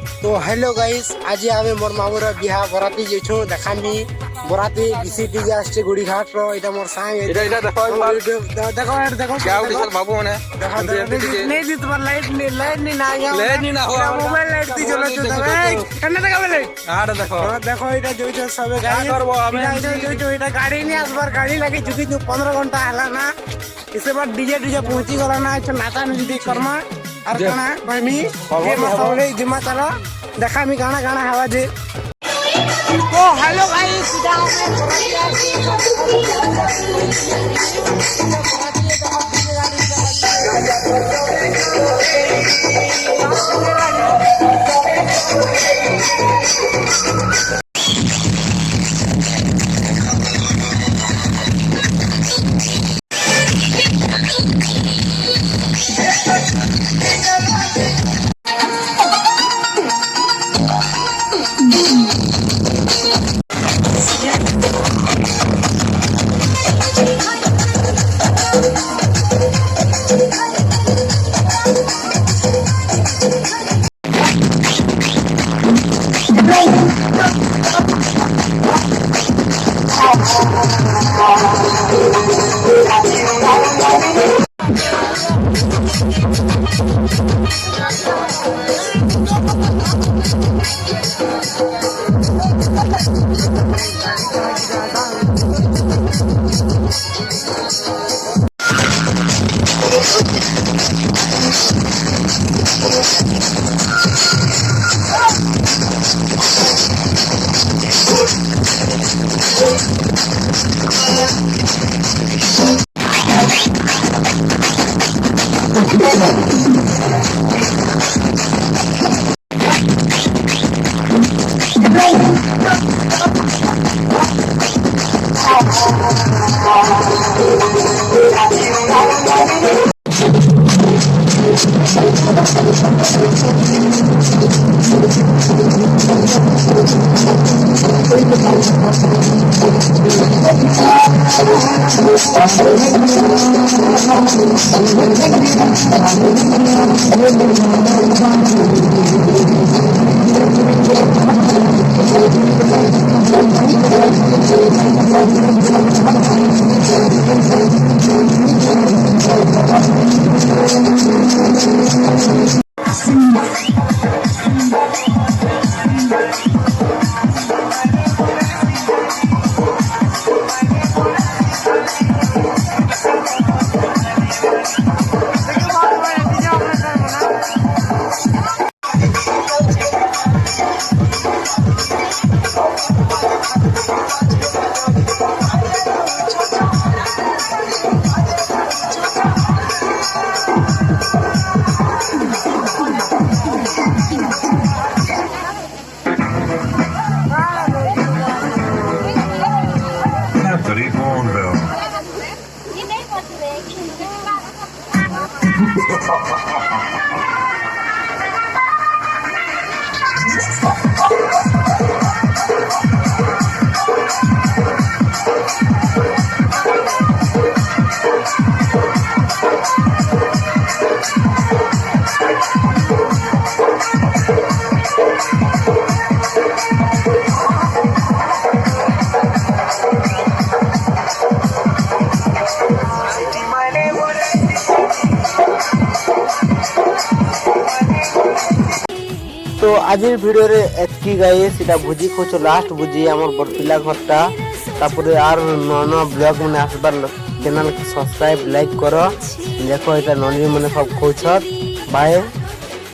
तो hello guys, आज आमे मोर मामूर बिहा बराती जेछु देखामी बराती बीसी टी आछे गुड़ी घाट रो एटा मोर सांग এটা দেখো একবার देखो क्या उठिसल बाबू মানে नहीं दी तुम्हार लाइट नहीं ना गया লাইট নি না হওয়া मोबाइल लाइट दी चलो तो कन्ने देखो लाइट আরে দেখো देखो एटा जोइछो सबे गाड़ी करबो आमे जोइछो एटा गाड़ी नहीं आसबार गाड़ी लागे जुकी 15 घंटा हला ना इसके बाद डीजे पहुंची गला ना अच्छा नाचा नहीं करमा और गाना भाई ये मसाले जिम्मा चलो देखा मी गाना हवा जे तो हेलो गाइस सीधा तो आज भिडियो रे एतकी गाइस सीधा भुजी खोच लास्ट भुजी हमर बरपिला घरटा तापरे आर नन ब्लॉग माने आसबार चैनल के सब्सक्राइब लाइक करो देखो एटा ननी माने सब खोछत बाय।